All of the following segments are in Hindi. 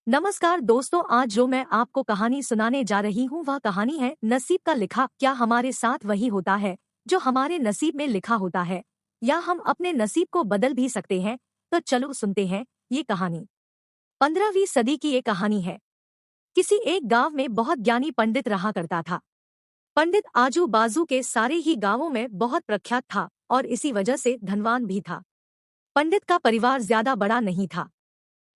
नमस्कार दोस्तों, आज जो मैं आपको कहानी सुनाने जा रही हूँ वह कहानी है नसीब का लिखा। क्या हमारे साथ वही होता है जो हमारे नसीब में लिखा होता है, या हम अपने नसीब को बदल भी सकते हैं? तो चलो सुनते हैं ये कहानी। 15वीं सदी की ये कहानी है। किसी एक गांव में बहुत ज्ञानी पंडित रहा करता था। पंडित आजू बाजू के सारे ही गांवों में बहुत प्रख्यात था और इसी वजह से धनवान भी था। पंडित का परिवार ज्यादा बड़ा नहीं था।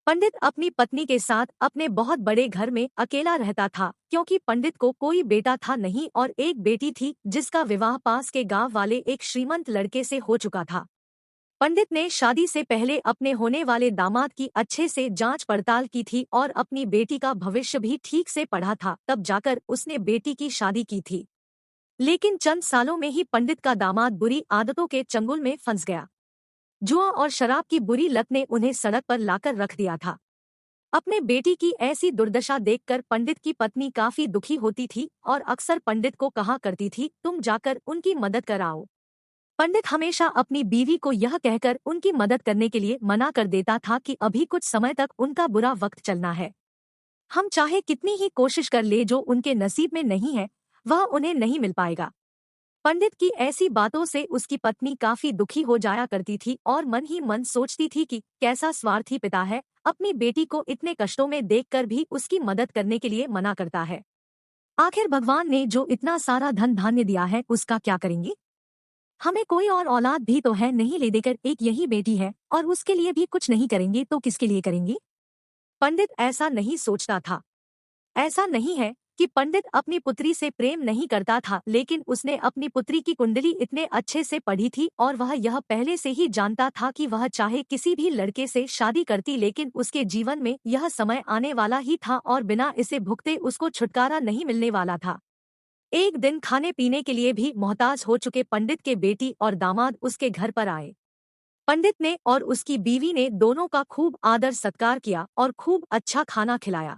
पंडित अपनी पत्नी के साथ अपने बहुत बड़े घर में अकेला रहता था, क्योंकि पंडित को कोई बेटा था नहीं और एक बेटी थी जिसका विवाह पास के गांव वाले एक श्रीमंत लड़के से हो चुका था। पंडित ने शादी से पहले अपने होने वाले दामाद की अच्छे से जांच पड़ताल की थी और अपनी बेटी का भविष्य भी ठीक से पढ़ा था, तब जाकर उसने बेटी की शादी की थी। लेकिन चंद सालों में ही पंडित का दामाद बुरी आदतों के चंगुल में फंस गया। जुआ और शराब की बुरी लत ने उन्हें सड़क पर लाकर रख दिया था। अपने बेटी की ऐसी दुर्दशा देखकर पंडित की पत्नी काफी दुखी होती थी और अक्सर पंडित को कहा करती थी, तुम जाकर उनकी मदद कराओ। पंडित हमेशा अपनी बीवी को यह कहकर उनकी मदद करने के लिए मना कर देता था कि अभी कुछ समय तक उनका बुरा वक्त चलना है। हम चाहे कितनी ही कोशिश कर ले, जो उनके नसीब में नहीं है वह उन्हें नहीं मिल पाएगा। पंडित की ऐसी बातों से उसकी पत्नी काफी दुखी हो जाया करती थी और मन ही मन सोचती थी कि कैसा स्वार्थी पिता है, अपनी बेटी को इतने कष्टों में देखकर भी उसकी मदद करने के लिए मना करता है। आखिर भगवान ने जो इतना सारा धन धान्य दिया है उसका क्या करेंगे? हमें कोई और औलाद भी तो है नहीं, ले देकर एक यही बेटी है और उसके लिए भी कुछ नहीं करेंगे तो किसके लिए करेंगे? पंडित ऐसा नहीं सोचता था। ऐसा नहीं है कि पंडित अपनी पुत्री से प्रेम नहीं करता था, लेकिन उसने अपनी पुत्री की कुंडली इतने अच्छे से पढ़ी थी और वह यह पहले से ही जानता था कि वह चाहे किसी भी लड़के से शादी करती, लेकिन उसके जीवन में यह समय आने वाला ही था और बिना इसे भुगते उसको छुटकारा नहीं मिलने वाला था। एक दिन खाने पीने के लिए भी मोहताज हो चुके पंडित के बेटी और दामाद उसके घर पर आए। पंडित ने और उसकी बीवी ने दोनों का खूब आदर सत्कार किया और खूब अच्छा खाना खिलाया।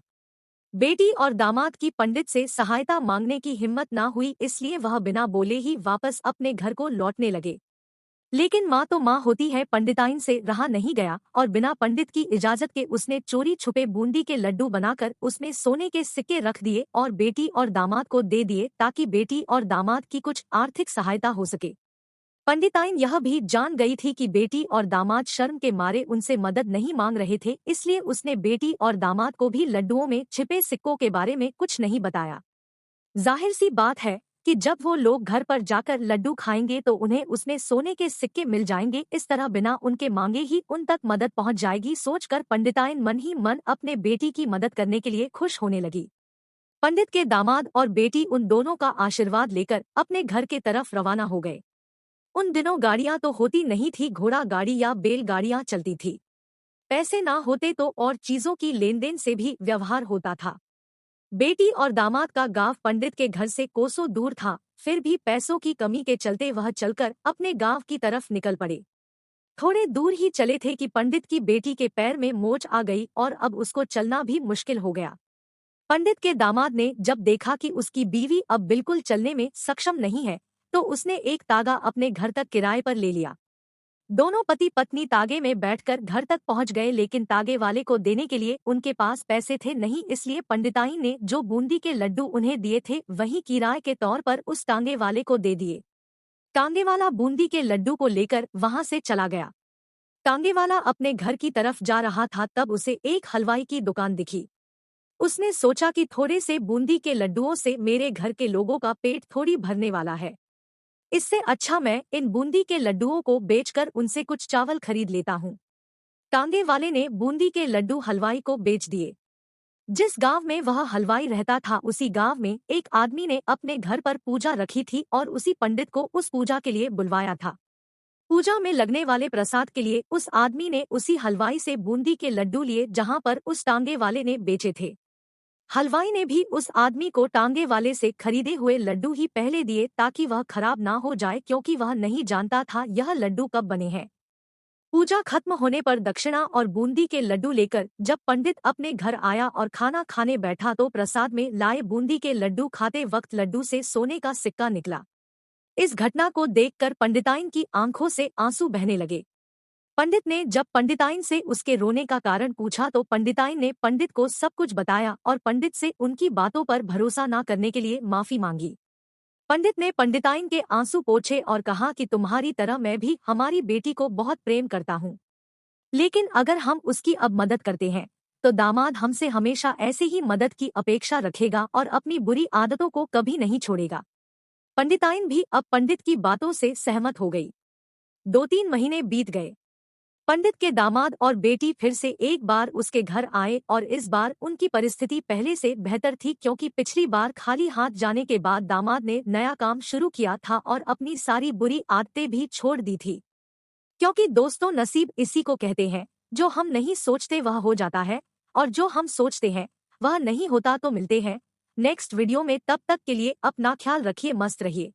बेटी और दामाद की पंडित से सहायता मांगने की हिम्मत ना हुई, इसलिए वह बिना बोले ही वापस अपने घर को लौटने लगे। लेकिन माँ तो माँ होती है, पंडिताइन से रहा नहीं गया और बिना पंडित की इजाजत के उसने चोरी छुपे बूंदी के लड्डू बनाकर उसमें सोने के सिक्के रख दिए और बेटी और दामाद को दे दिए, ताकि बेटी और दामाद की कुछ आर्थिक सहायता हो सके। पंडिताइन यह भी जान गई थी कि बेटी और दामाद शर्म के मारे उनसे मदद नहीं मांग रहे थे, इसलिए उसने बेटी और दामाद को भी लड्डुओं में छिपे सिक्कों के बारे में कुछ नहीं बताया। जाहिर सी बात है कि जब वो लोग घर पर जाकर लड्डू खाएंगे तो उन्हें उसमें सोने के सिक्के मिल जाएंगे, इस तरह बिना उनके मांगे ही उन तक मदद पहुंच जाएगी। सोचकर पंडिताइन मन ही मन अपने बेटी की मदद करने के लिए खुश होने लगी। पंडित के दामाद और बेटी उन दोनों का आशीर्वाद लेकर अपने घर के तरफ रवाना हो गए। उन दिनों गाड़ियां तो होती नहीं थी, घोड़ा गाड़ी या बैलगाड़ियां चलती थी। पैसे ना होते तो और चीजों की लेन देन से भी व्यवहार होता था। बेटी और दामाद का गांव पंडित के घर से कोसों दूर था, फिर भी पैसों की कमी के चलते वह चलकर अपने गांव की तरफ निकल पड़े। थोड़े दूर ही चले थे कि पंडित की बेटी के पैर में मोच आ गई और अब उसको चलना भी मुश्किल हो गया। पंडित के दामाद ने जब देखा कि उसकी बीवी अब बिल्कुल चलने में सक्षम नहीं है, तो उसने एक तागा अपने घर तक किराए पर ले लिया। दोनों पति पत्नी तागे में बैठकर घर तक पहुंच गए, लेकिन तागे वाले को देने के लिए उनके पास पैसे थे नहीं, इसलिए पंडिताई ने जो बूंदी के लड्डू उन्हें दिए थे वही किराए के तौर पर उस टांगे वाले को दे दिए। टांगे वाला बूंदी के लड्डू को लेकर वहां से चला गया। टांगे वाला अपने घर की तरफ जा रहा था, तब उसे एक हलवाई की दुकान दिखी। उसने सोचा कि थोड़े से बूंदी के लड्डुओं से मेरे घर के लोगों का पेट थोड़ी भरने वाला है, इससे अच्छा मैं इन बूंदी के लड्डुओं को बेचकर उनसे कुछ चावल खरीद लेता हूँ। टांगे वाले ने बूंदी के लड्डू हलवाई को बेच दिए। जिस गांव में वह हलवाई रहता था उसी गांव में एक आदमी ने अपने घर पर पूजा रखी थी और उसी पंडित को उस पूजा के लिए बुलवाया था। पूजा में लगने वाले प्रसाद के लिए उस आदमी ने उसी हलवाई से बूंदी के लड्डू लिए जहां पर उस टांगे वाले ने बेचे थे। हलवाई ने भी उस आदमी को टांगे वाले से खरीदे हुए लड्डू ही पहले दिए, ताकि वह खराब ना हो जाए, क्योंकि वह नहीं जानता था यह लड्डू कब बने हैं। पूजा खत्म होने पर दक्षिणा और बूंदी के लड्डू लेकर जब पंडित अपने घर आया और खाना खाने बैठा तो प्रसाद में लाए बूंदी के लड्डू खाते वक्त लड्डू से सोने का सिक्का निकला। इस घटना को देखकर पंडिताइन की आंखों से आंसू बहने लगे। पंडित ने जब पंडिताइन से उसके रोने का कारण पूछा तो पंडिताइन ने पंडित को सब कुछ बताया और पंडित से उनकी बातों पर भरोसा न करने के लिए माफी मांगी। पंडित ने पंडिताइन के आंसू पोंछे और कहा कि तुम्हारी तरह मैं भी हमारी बेटी को बहुत प्रेम करता हूँ, लेकिन अगर हम उसकी अब मदद करते हैं तो दामाद हमसे हमेशा ऐसे ही मदद की अपेक्षा रखेगा और अपनी बुरी आदतों को कभी नहीं छोड़ेगा। पंडिताइन भी अब पंडित की बातों से सहमत हो गई। 2-3 महीने बीत गए। पंडित के दामाद और बेटी फिर से एक बार उसके घर आए और इस बार उनकी परिस्थिति पहले से बेहतर थी, क्योंकि पिछली बार खाली हाथ जाने के बाद दामाद ने नया काम शुरू किया था और अपनी सारी बुरी आदतें भी छोड़ दी थी। क्योंकि दोस्तों, नसीब इसी को कहते हैं, जो हम नहीं सोचते वह हो जाता है और जो हम सोचते हैं वह नहीं होता। तो मिलते हैं नेक्स्ट वीडियो में, तब तक के लिए अपना ख्याल रखिए, मस्त रहिए।